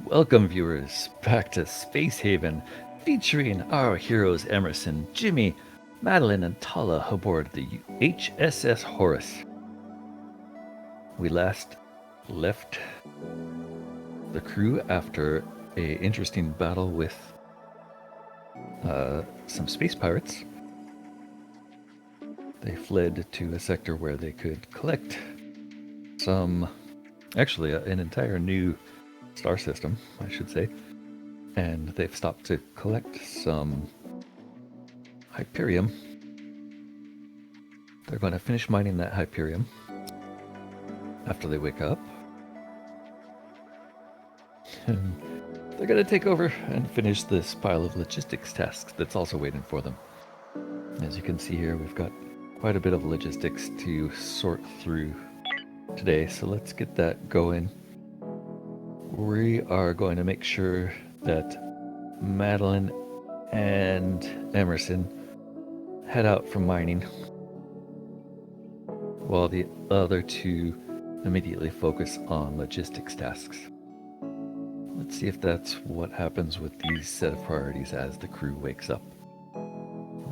Welcome, viewers, back to Space Haven, featuring our heroes Emerson, Jimmy, Madeline, and Tala aboard the HSS Horus. We last left the crew after a interesting battle with some space pirates. They fled to a sector where they could collect an entire new star system, I should say. And they've stopped to collect some Hyperium. They're going to finish mining that Hyperium after they wake up. And they're going to take over and finish this pile of logistics tasks that's also waiting for them. As you can see here, we've got quite a bit of logistics to sort through today, so let's get that going. We are going to make sure that Madeline and Emerson head out from mining, while the other two immediately focus on logistics tasks. Let's see if that's what happens with these set of priorities as the crew wakes up.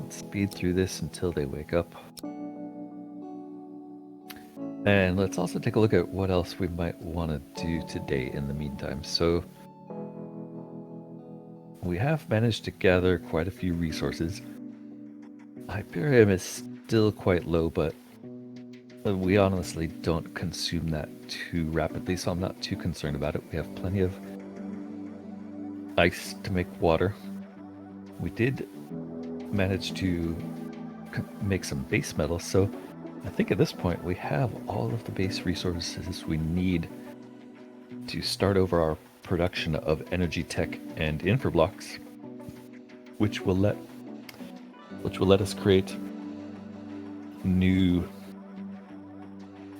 Let's speed through this until they wake up. And let's also take a look at what else we might want to do today in the meantime. So we have managed to gather quite a few resources. Hyperium is still quite low, but we honestly don't consume that too rapidly, so I'm not too concerned about it. We have plenty of ice to make water. We did manage to make some base metals, so I think at this point we have all of the base resources we need to start over our production of energy tech and infrablocks, which will let us create new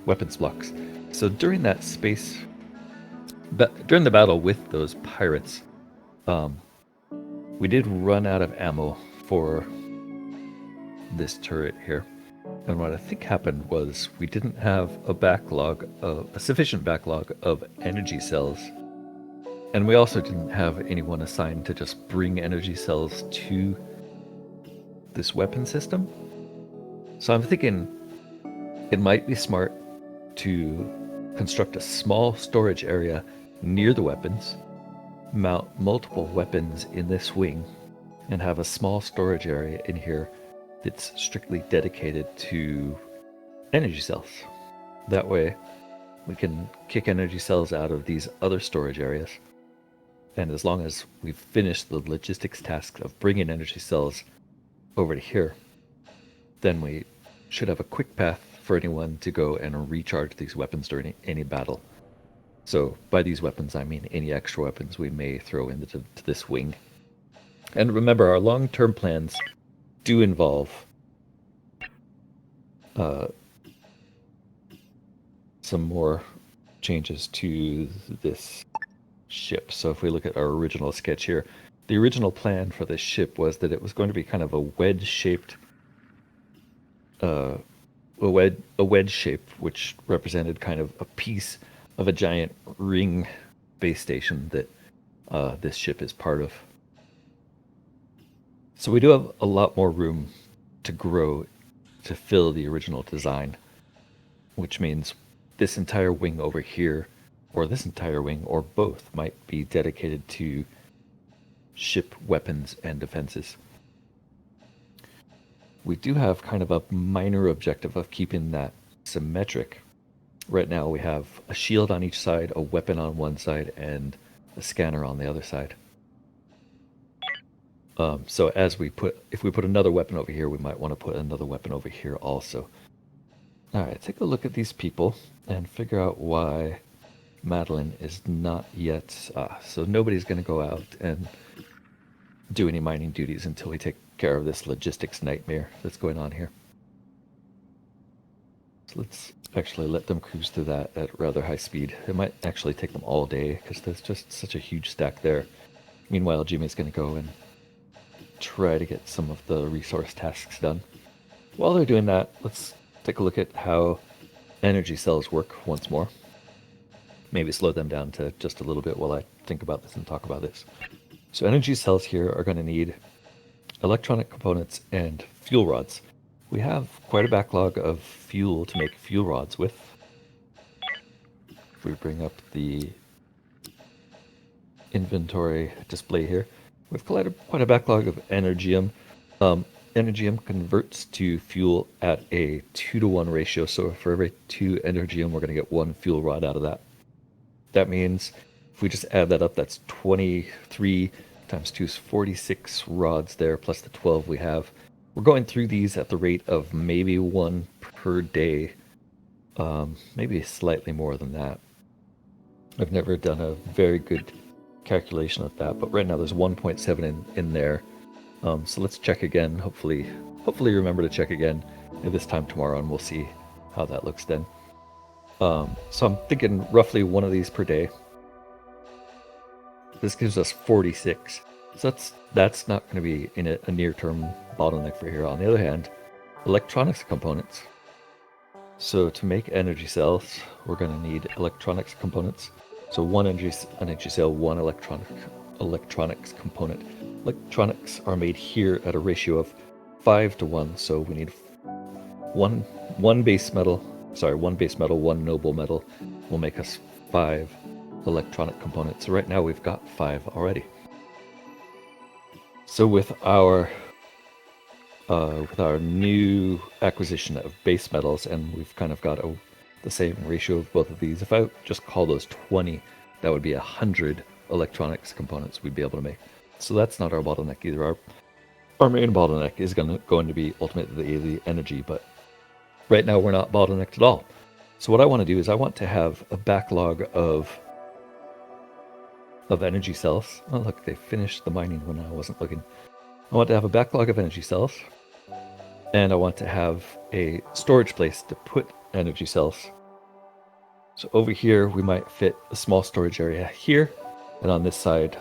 weapons blocks. So during that during the battle with those pirates, we did run out of ammo for this turret here. And what I think happened was we didn't have a sufficient backlog of energy cells. And we also didn't have anyone assigned to just bring energy cells to this weapon system. So I'm thinking it might be smart to construct a small storage area near the weapons, mount multiple weapons in this wing, and have a small storage area in here that's strictly dedicated to energy cells. That way, we can kick energy cells out of these other storage areas. And as long as we've finished the logistics task of bringing energy cells over to here, then we should have a quick path for anyone to go and recharge these weapons during any battle. So by these weapons, I mean any extra weapons we may throw into this wing. And remember, our long-term plans do involve some more changes to this ship. So if we look at our original sketch here, the original plan for this ship was that it was going to be kind of a wedge-shaped, a wedge shape, which represented kind of a piece of a giant ring base station that this ship is part of. So we do have a lot more room to grow to fill the original design, which means this entire wing over here, or this entire wing, or both, might be dedicated to ship weapons and defenses. We do have kind of a minor objective of keeping that symmetric. Right now we have a shield on each side, a weapon on one side, and a scanner on the other side. So if we put another weapon over here, we might want to put another weapon over here also. All right, take a look at these people and figure out why Madeline is not yet. So nobody's going to go out and do any mining duties until we take care of this logistics nightmare that's going on here. So let's actually let them cruise through that at rather high speed. It might actually take them all day because there's just such a huge stack there. Meanwhile, Jimmy's going to go and try to get some of the resource tasks done. While they're doing that, let's take a look at how energy cells work once more. maybe slow them down to just a little bit while I think about this and talk about this. So energy cells here are going to need electronic components and fuel rods. We have quite a backlog of fuel to make fuel rods with. If we bring up the inventory display here, we've quite a backlog of energium. Energium converts to fuel at a 2-to-1 ratio, so for every 2 energium, we're going to get 1 fuel rod out of that. That means if we just add that up, that's 23 times 2 is 46 rods there, plus the 12 we have. We're going through these at the rate of maybe 1 per day, maybe slightly more than that. I've never done a very good calculation of that, but right now there's 1.7 in there. So let's check again. Hopefully remember to check again at this time tomorrow, and we'll see how that looks then. So I'm thinking roughly 1 of these per day. This gives us 46. So that's not going to be in a near-term bottleneck for here. On the other hand, electronics components. So to make energy cells, we're going to need electronics components. So 1 energy cell, 1 electronics component. Electronics are made here at a ratio of 5-to-1. So we need one base metal, 1 noble metal will make us 5 electronic components. So right now we've got 5 already. So with our new acquisition of base metals, and we've kind of got the same ratio of both of these. If I just call those 20, that would be 100 electronics components we'd be able to make. So that's not our bottleneck either. Our main bottleneck is going to be ultimately the energy, but right now we're not bottlenecked at all. So what I want to do is I want to have a backlog of energy cells. Oh look, they finished the mining when I wasn't looking. I want to have a backlog of energy cells, and I want to have a storage place to put energy cells. So over here we might fit a small storage area here, and on this side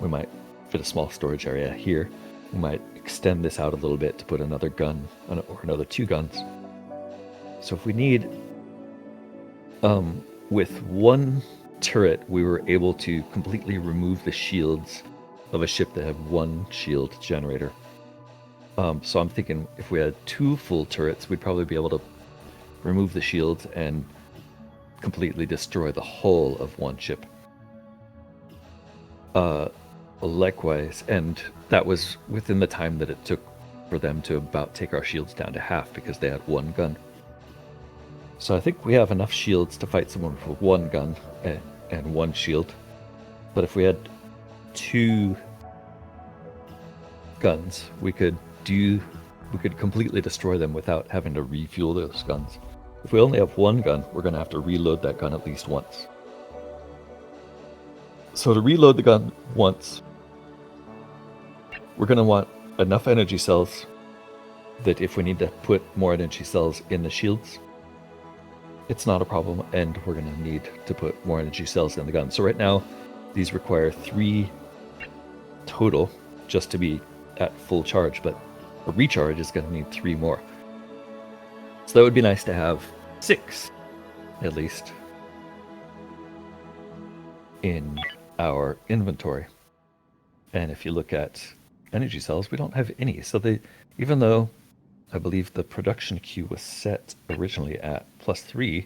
we might fit a small storage area here. We might extend this out a little bit to put another gun or another 2 guns. So if we need, with 1 turret, we were able to completely remove the shields of a ship that had 1 shield generator. So I'm thinking if we had 2 full turrets, we'd probably be able to remove the shields and completely destroy the hull of 1 ship. Likewise, and that was within the time that it took for them to about take our shields down to half because they had 1 gun. So I think we have enough shields to fight someone with 1 gun and 1 shield. But if we had 2 guns, we could completely destroy them without having to refuel those guns. If we only have 1 gun, we're going to have to reload that gun at least once. So to reload the gun once, we're going to want enough energy cells that if we need to put more energy cells in the shields, it's not a problem, and we're going to need to put more energy cells in the gun. So right now, these require 3 total just to be at full charge, but a recharge is going to need 3 more. So that would be nice to have 6, at least, in our inventory. And if you look at energy cells, we don't have any. So even though I believe the production queue was set originally at +3,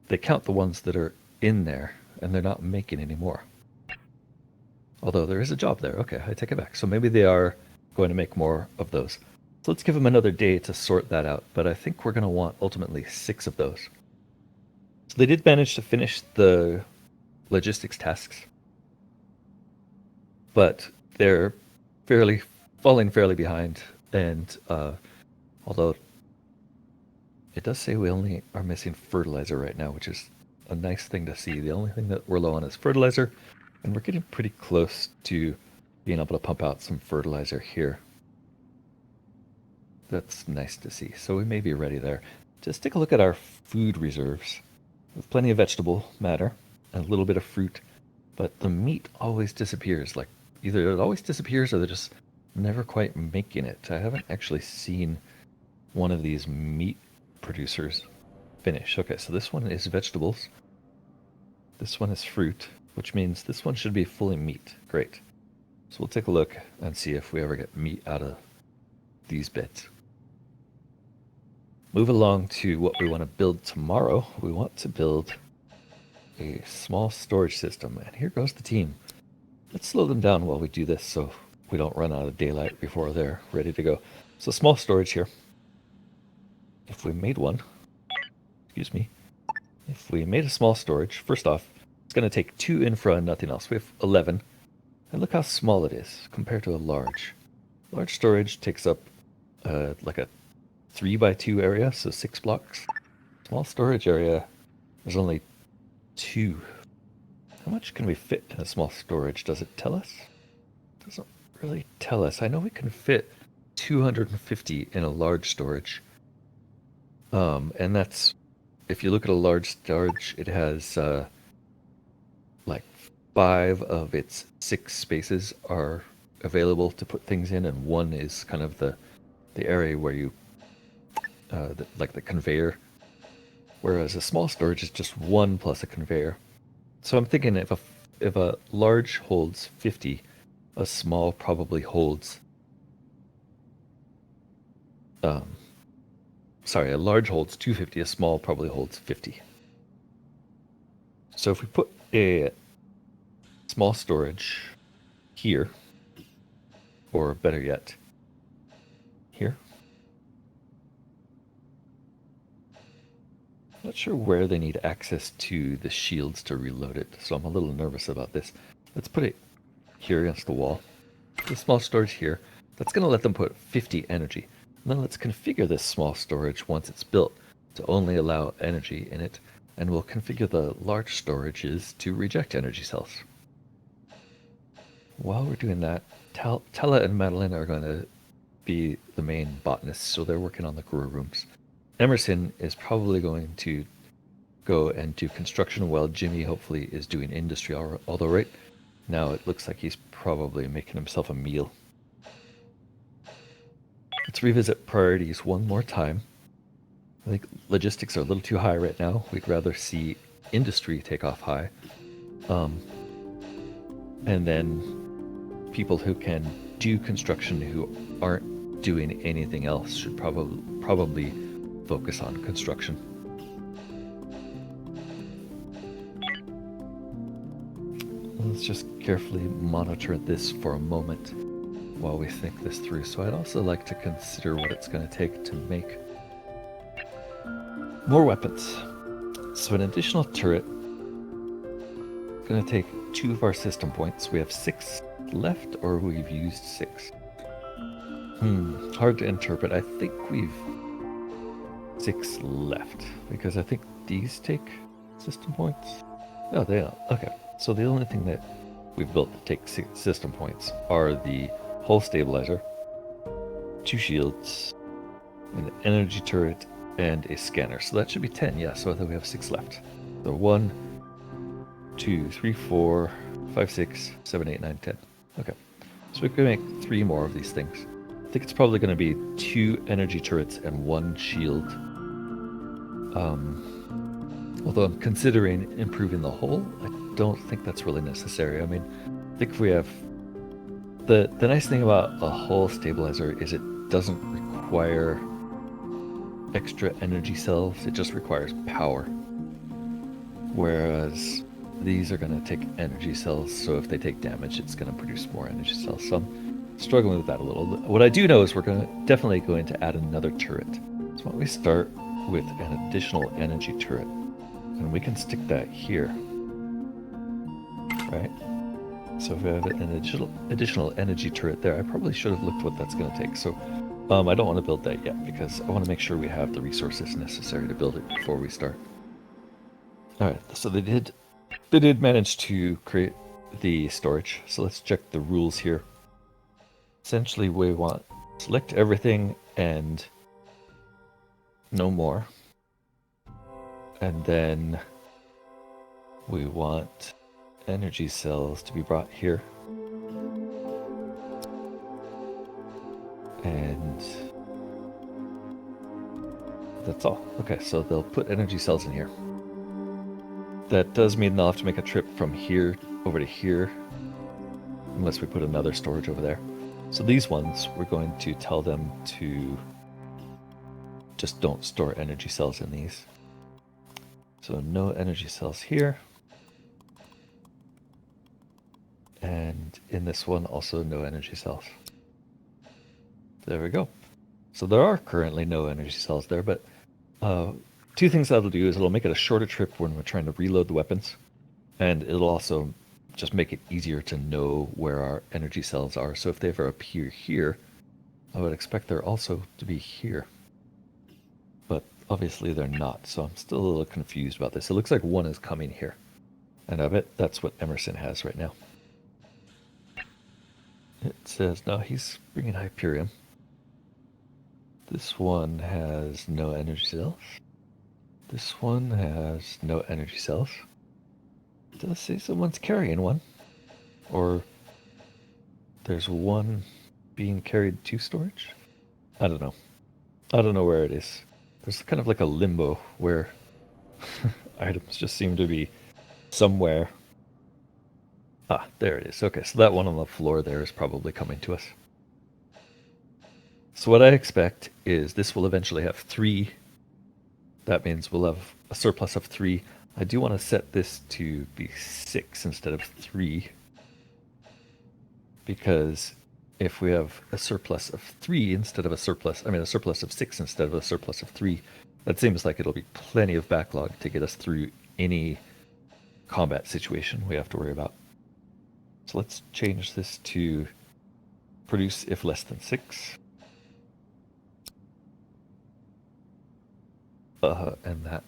they count the ones that are in there, and they're not making any more. Although there is a job there. Okay, I take it back. So maybe they are going to make more of those. So let's give them another day to sort that out. But I think we're going to want ultimately 6 of those. So they did manage to finish the logistics tasks, but they're falling fairly behind. And although it does say we only are missing fertilizer right now, which is a nice thing to see. The only thing that we're low on is fertilizer, and we're getting pretty close to being able to pump out some fertilizer here. That's nice to see. So we may be ready there. Just take a look at our food reserves. We have plenty of vegetable matter and a little bit of fruit, but the meat always disappears. Like either it always disappears or they're just never quite making it. I haven't actually seen one of these meat producers finish. Okay, so this one is vegetables. This one is fruit, which means this one should be fully meat. Great. So we'll take a look and see if we ever get meat out of these bits. Move along to what we want to build tomorrow. We want to build a small storage system. And here goes the team. Let's slow them down while we do this so we don't run out of daylight before they're ready to go. So small storage here. If we made one, excuse me, if we made a small storage, first off, it's going to take 2 infra and nothing else. We have 11. And look how small it is compared to a large. Large storage takes up like a 3x2 area, so 6 blocks. Small storage area, there's only 2. How much can we fit in a small storage? Does it tell us? It doesn't really tell us. I know we can fit 250 in a large storage. And that's, if you look at a large storage, it has like 5 of its 6 spaces are available to put things in, and 1 is kind of the area where you like the conveyor, whereas a small storage is just 1 plus a conveyor. So I'm thinking if a large holds 50, a small probably holds a large holds 250, a small probably holds 50. So if we put a small storage here, or better yet, here. Not sure where they need access to the shields to reload it, so I'm a little nervous about this. Let's put it here against the wall. The small storage here. That's going to let them put 50 energy. And then let's configure this small storage once it's built to only allow energy in it, and we'll configure the large storages to reject energy cells. While we're doing that, Tella and Madeline are going to be the main botanists, so they're working on the grow rooms. Emerson is probably going to go and do construction while Jimmy hopefully is doing industry, although right now it looks like he's probably making himself a meal. Let's revisit priorities one more time. I think logistics are a little too high right now. We'd rather see industry take off high. And then people who can do construction who aren't doing anything else should probably focus on construction. Let's just carefully monitor this for a moment while we think this through. So I'd also like to consider what it's going to take to make more weapons. So an additional turret is going to take 2 of our system points. We have 6 left, or we've used 6. Hard to interpret. I think we've 6 left, because I think these take system points. No, they don't. Okay, so the only thing that we've built that takes system points are the hull stabilizer, 2 shields, an energy turret, and a scanner. So that should be 10. Yeah, so I think we have 6 left. So 1, 2, 3, 4, 5, 6, 7, 8, 9, 10. Okay, so we can make 3 more of these things. I think it's probably going to be 2 energy turrets and 1 shield. Although I'm considering improving the hull, I don't think that's really necessary. I mean, I think if we have... The nice thing about a hull stabilizer is it doesn't require extra energy cells, it just requires power. Whereas these are going to take energy cells, so if they take damage, it's going to produce more energy cells. So I'm struggling with that a little. What I do know is we're definitely going to add another turret. So why don't we start with an additional energy turret, and we can stick that here, right? So if we have an additional energy turret there, I probably should have looked what that's going to take. So I don't want to build that yet, because I want to make sure we have the resources necessary to build it before we start. All right, so they did manage to create the storage. So let's check the rules here. Essentially, we want select everything and no more. And then we want energy cells to be brought here. And that's all. Okay, so they'll put energy cells in here. That does mean they'll have to make a trip from here over to here, unless we put another storage over there. So these ones, we're going to tell them to just don't store energy cells in these. So no energy cells here. And in this one, also no energy cells. There we go. So there are currently no energy cells there, but two things that'll do is it'll make it a shorter trip when we're trying to reload the weapons, and it'll also just make it easier to know where our energy cells are. So if they ever appear here, I would expect they're also to be here. But obviously they're not, so I'm still a little confused about this. It looks like one is coming here, and I bet that's what Emerson has right now. It says, no, he's bringing Hyperium. This one has no energy cells. This one has no energy cells. It does say someone's carrying one. Or there's one being carried to storage? I don't know. I don't know where it is. There's kind of like a limbo where items just seem to be somewhere. Ah, there it is. Okay, so that one on the floor there is probably coming to us. So what I expect is this will eventually have 3. That means we'll have a surplus of 3. I do want to set this to be 6 instead of 3. Because if we have a surplus of 3 instead of a surplus of 6 instead of a surplus of 3, that seems like it'll be plenty of backlog to get us through any combat situation we have to worry about. So let's change this to produce if less than 6. And that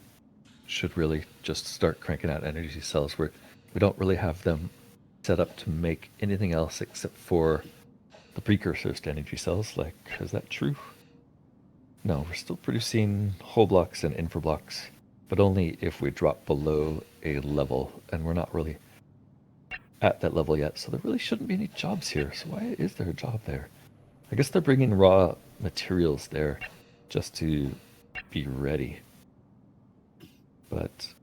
should really just start cranking out energy cells. We don't really have them set up to make anything else except for the precursors to energy cells. Like, is that true? No, we're still producing whole blocks and infra blocks, but only if we drop below a level, and we're not really at that level yet, so there really shouldn't be any jobs here. So why is there a job there? I guess they're bringing raw materials there just to be ready. But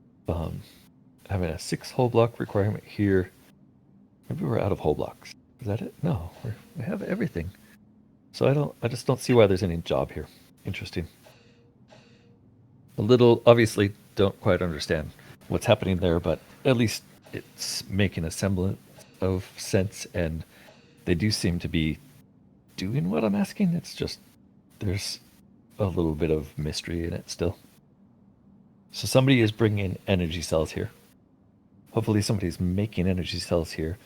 having a 6 whole block requirement here, maybe we're out of whole blocks. Is that it? No, we have everything. So I just don't see why there's any job here. Interesting. A little, obviously don't quite understand what's happening there, but at least it's making a semblance of sense, and they do seem to be doing what I'm asking. It's just there's a little bit of mystery in it still. So somebody is bringing energy cells here. Hopefully somebody's making energy cells here.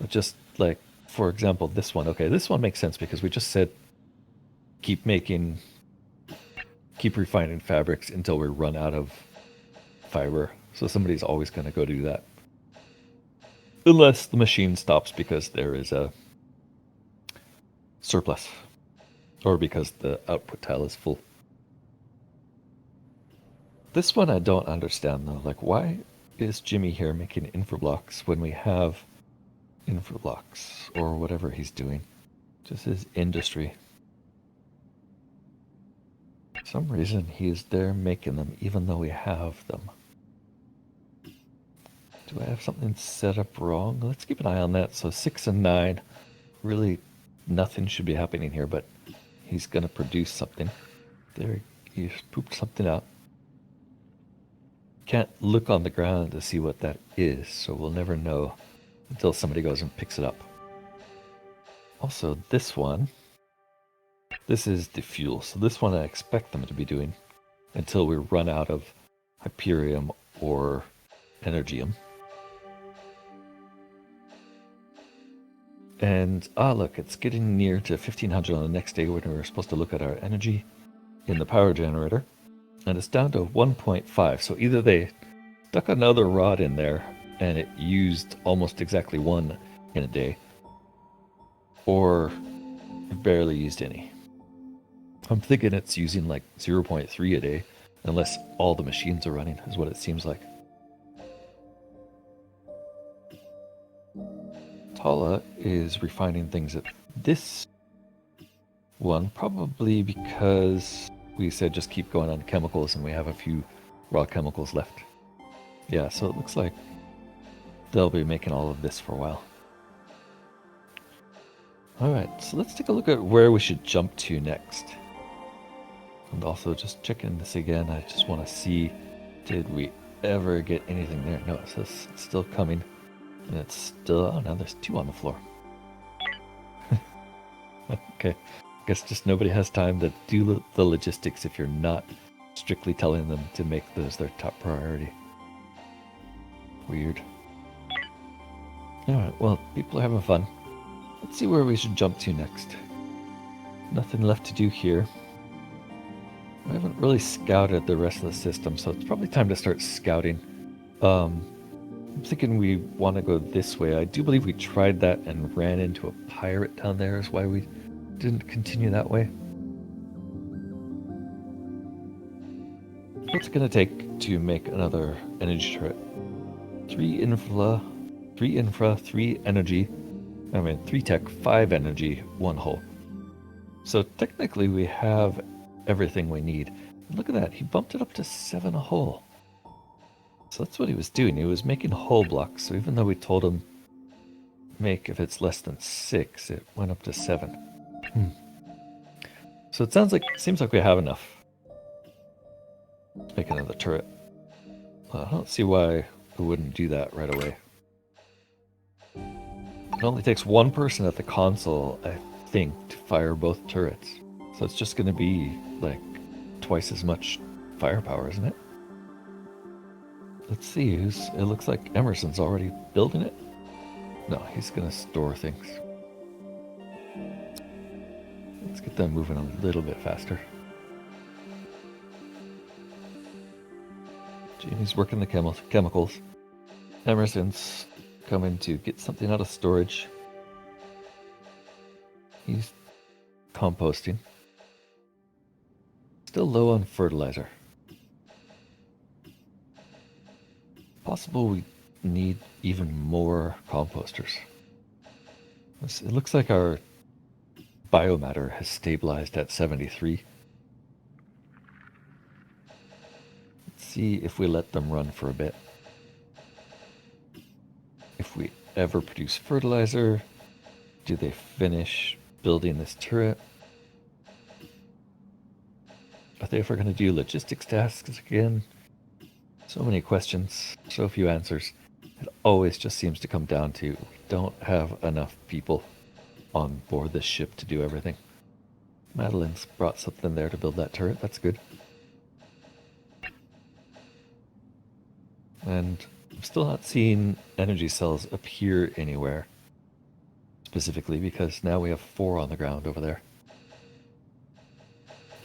But just like, for example, this one. Okay, this one makes sense because we just said keep refining fabrics until we run out of fiber. So somebody's always going to go do that. Unless the machine stops because there is a surplus. Or because the output tile is full. This one I don't understand though. Like, why is Jimmy here making infrablocks when we have infrablocks or whatever he's doing? Just his industry. For some reason he is there making them even though we have them. Do I have something set up wrong? Let's keep an eye on that. So 6 and 9, really nothing should be happening here, but he's going to produce something. There, he pooped something out. Can't look on the ground to see what that is, so we'll never know until somebody goes and picks it up. Also, this one, this is the fuel, so this one I expect them to be doing until we run out of Hyperium or Energium. And, look, it's getting near to 1500 on the next day when we were supposed to look at our energy in the power generator. And it's down to 1.5, so either they stuck another rod in there and it used almost exactly 1 in a day, or it barely used any. I'm thinking it's using like 0.3 a day, unless all the machines are running, is what it seems like. Tala is refining things at this one, probably because we said just keep going on chemicals and we have a few raw chemicals left. Yeah, so it looks like they'll be making all of this for a while. Alright, so let's take a look at where we should jump to next. And also just checking this again, I just want to see, did we ever get anything there? No, it says it's still coming. And it's still, oh, now there's 2 on the floor. Okay, guess just nobody has time to do the logistics if you're not strictly telling them to make those their top priority. Weird. Alright, well, people are having fun. Let's see where we should jump to next. Nothing left to do here. I haven't really scouted the rest of the system, so it's probably time to start scouting. I'm thinking we want to go this way. I do believe we tried that and ran into a pirate down there, is why we didn't continue that way. What's it going to take to make another energy turret? 3 infra, 3 energy. 3 tech, 5 energy, 1 hull. So technically we have everything we need. And look at that, he bumped it up to 7 a hull. So that's what he was doing. He was making hull blocks. So even though we told him make if it's less than 6, it went up to 7. So it seems like we have enough. Let's make another turret. I don't see why we wouldn't do that right away. It only takes 1 person at the console, I think, to fire both turrets. So it's just going to be like twice as much firepower, isn't it? Let's see, it looks like Emerson's already building it. No, he's going to store things. Let's get them moving a little bit faster. Jamie's working the chemicals. Emerson's coming to get something out of storage. He's composting. Still low on fertilizer. Possible we need even more composters. It looks like our biomatter has stabilized at 73. Let's see if we let them run for a bit. If we ever produce fertilizer, do they finish building this turret? Are they ever going to do logistics tasks again? So many questions, so few answers. It always just seems to come down to we don't have enough people on board this ship to do everything. Madeline's brought something there to build that turret. That's good. And I'm still not seeing energy cells appear anywhere. Specifically because now we have 4 on the ground over there.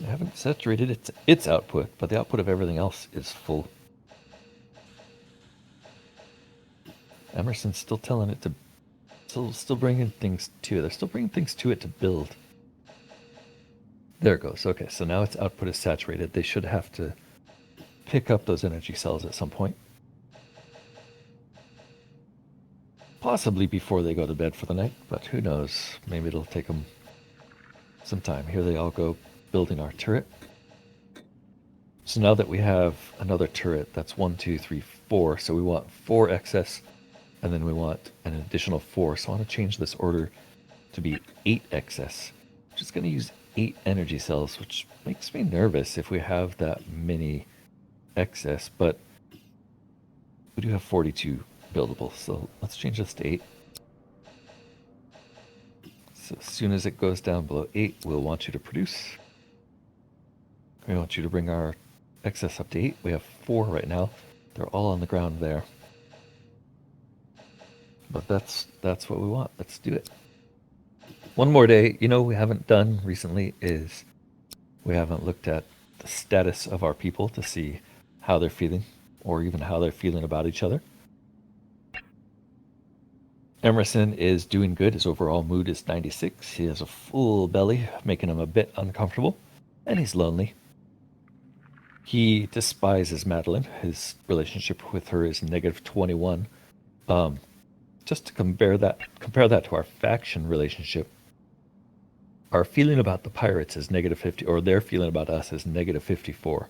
I haven't saturated its output, but the output of everything else is full. Emerson's still telling it to... Still bringing things to it. They're still bringing things to it to build. There it goes. Okay, so now its output is saturated. They should have to pick up those energy cells at some point. Possibly before they go to bed for the night, but who knows? Maybe it'll take them some time. Here they all go building our turret. So now that we have another turret, that's 1, 2, 3, 4. So we want 4 excess, and then we want an additional 4. So I want to change this order to be 8 excess. I'm just going to use 8 energy cells, which makes me nervous if we have that many excess, but we do have 42 buildable, so let's change this to 8. So as soon as it goes down below 8, we'll want you to produce. We want you to bring our excess up to 8. We have 4 right now. They're all on the ground there. But that's what we want. Let's do it. One more day. You know we haven't done recently is we haven't looked at the status of our people to see how they're feeling or even how they're feeling about each other. Emerson is doing good. His overall mood is 96. He has a full belly, making him a bit uncomfortable, and he's lonely. He despises Madeline. His relationship with her is negative 21. Just to compare that to our faction relationship, our feeling about the pirates is negative 50, or their feeling about us is negative 54.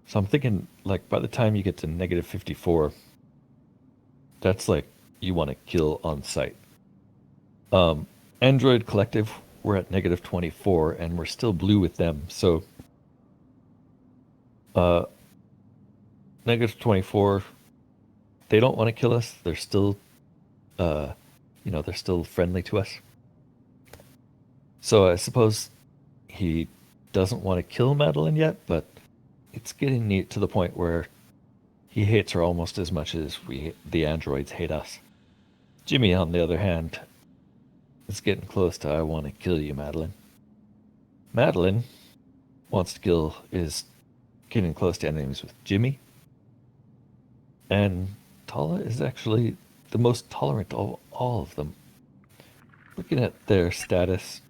So I'm thinking, like, by the time you get to negative 54, that's like you want to kill on sight. Android Collective, we're at negative 24, and we're still blue with them. So, uh, negative 24, they don't want to kill us. They're still, they're still friendly to us. So I suppose he doesn't want to kill Madeline yet, but it's getting neat to the point where he hates her almost as much as the androids hate us. Jimmy, on the other hand, is getting close to I want to kill you, Madeline. Madeline is getting close to enemies with Jimmy. And Tala is actually the most tolerant of all of them. Looking at their status,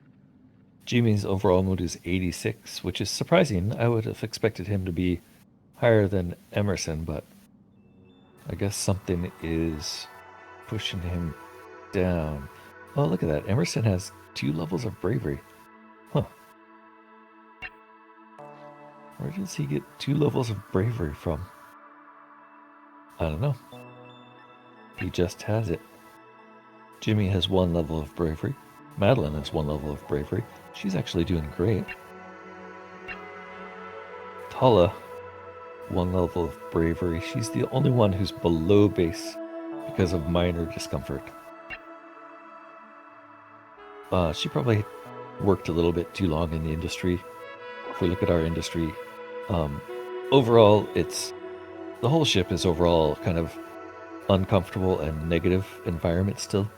Jimmy's overall mood is 86, which is surprising. I would have expected him to be higher than Emerson, but I guess something is pushing him down. Oh, look at that. Emerson has 2 levels of bravery. Huh. Where does he get 2 levels of bravery from? I don't know. He just has it. Jimmy has 1 level of bravery. Madeline has 1 level of bravery. She's actually doing great. Tala, 1 level of bravery. She's the only one who's below base because of minor discomfort. She probably worked a little bit too long in the industry. If we look at our industry, overall, the whole ship is overall kind of uncomfortable and negative environment still.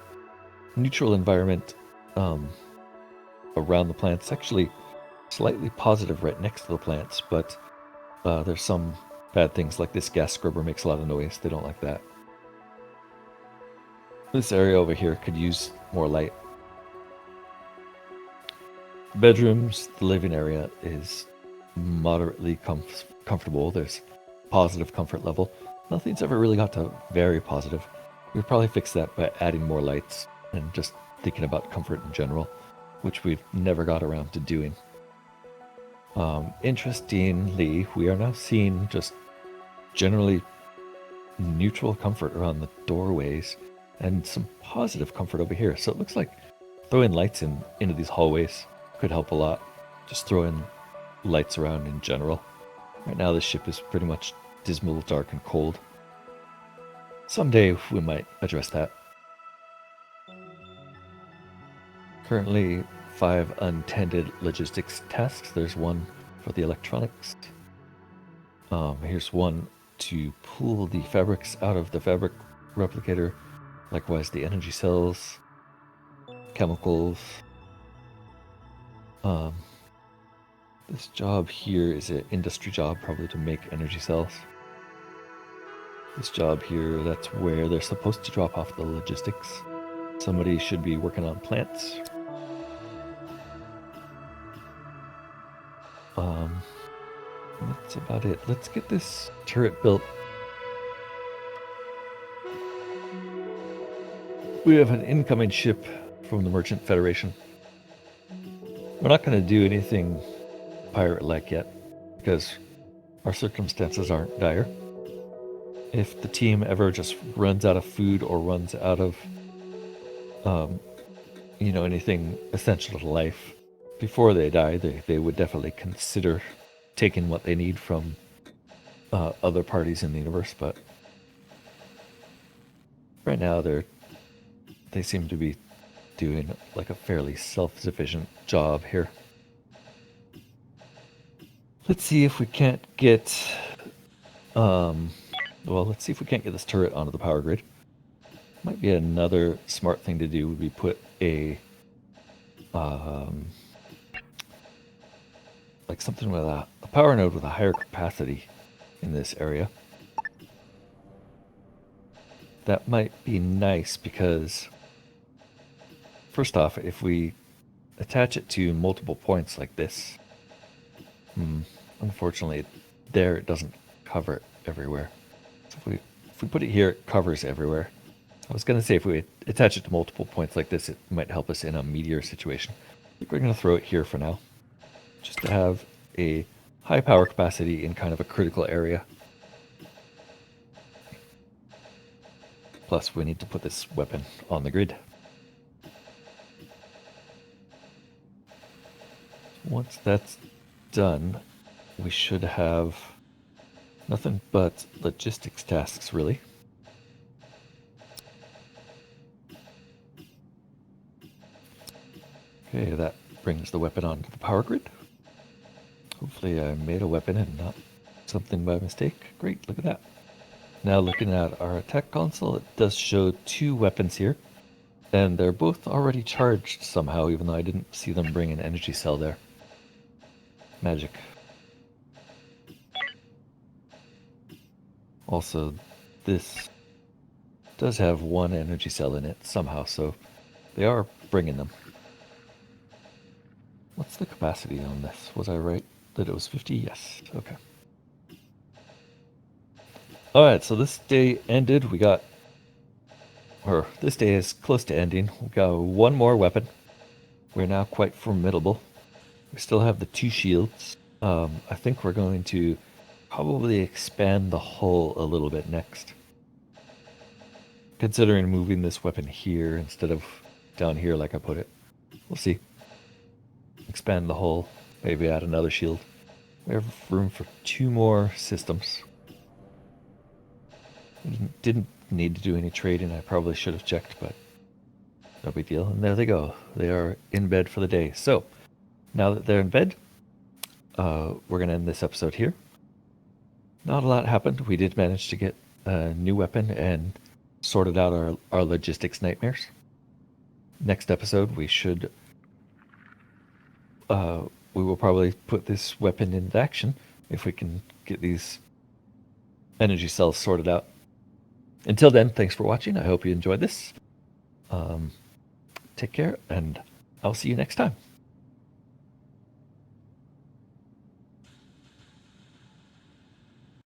Neutral environment around the plants, actually slightly positive right next to the plants, but there's some bad things like this gas scrubber makes a lot of noise. They don't like that. This area over here could use more light. Bedrooms, the living area is moderately comfortable. There's positive comfort level. Nothing's ever really got to very positive. We'd probably fix that by adding more lights and just thinking about comfort in general, which we've never got around to doing. Interestingly, we are now seeing just generally neutral comfort around the doorways and some positive comfort over here. So it looks like throwing lights into these hallways could help a lot. Just throwing lights around in general. Right now the ship is pretty much dismal, dark, and cold. Someday we might address that. Currently 5 untended logistics tasks. There's 1 for the electronics. Here's 1 to pull the fabrics out of the fabric replicator. Likewise the energy cells, chemicals. This job here is an industry job, probably to make energy cells. This job here, that's where they're supposed to drop off the logistics. Somebody should be working on plants. That's about it. Let's get this turret built. We have an incoming ship from the Merchant Federation. We're not going to do anything pirate-like yet, because our circumstances aren't dire. If the team ever just runs out of food or runs out of, anything essential to life, before they die, they would definitely consider taking what they need from other parties in the universe, but right now they seem to be doing like a fairly self-sufficient job here. Let's see if we can't get let's see if we can't get this turret onto the power grid. Might be another smart thing to do would be put a like something with a power node with a higher capacity in this area. That might be nice because first off, if we attach it to multiple points like this, unfortunately there it doesn't cover everywhere. So if we put it here, it covers everywhere. I was going to say if we attach it to multiple points like this, it might help us in a meteor situation. I think we're going to throw it here for now, just to have a high power capacity in kind of a critical area. Plus, we need to put this weapon on the grid. Once that's done, we should have nothing but logistics tasks, really. Okay, that brings the weapon onto the power grid. Hopefully I made a weapon and not something by mistake. Great, look at that. Now looking at our attack console, it does show 2 weapons here. And they're both already charged somehow, even though I didn't see them bring an energy cell there. Magic. Also, this does have 1 energy cell in it somehow, so they are bringing them. What's the capacity on this? Was I right that it was 50? Yes. Okay. Alright, so this day ended. This day is close to ending. We got 1 more weapon. We're now quite formidable. We still have the 2 shields. I think we're going to probably expand the hull a little bit next. Considering moving this weapon here instead of down here like I put it. We'll see. Expand the hull, maybe add another shield. We have room for 2 more systems. Didn't need to do any trading. I probably should have checked, but no big deal. And there they go. They are in bed for the day. So now that they're in bed, we're going to end this episode here. Not a lot happened. We did manage to get a new weapon and sorted out our logistics nightmares. Next episode, we will probably put this weapon into action if we can get these energy cells sorted out. Until then, thanks for watching. I hope you enjoyed this. Take care, and I'll see you next time.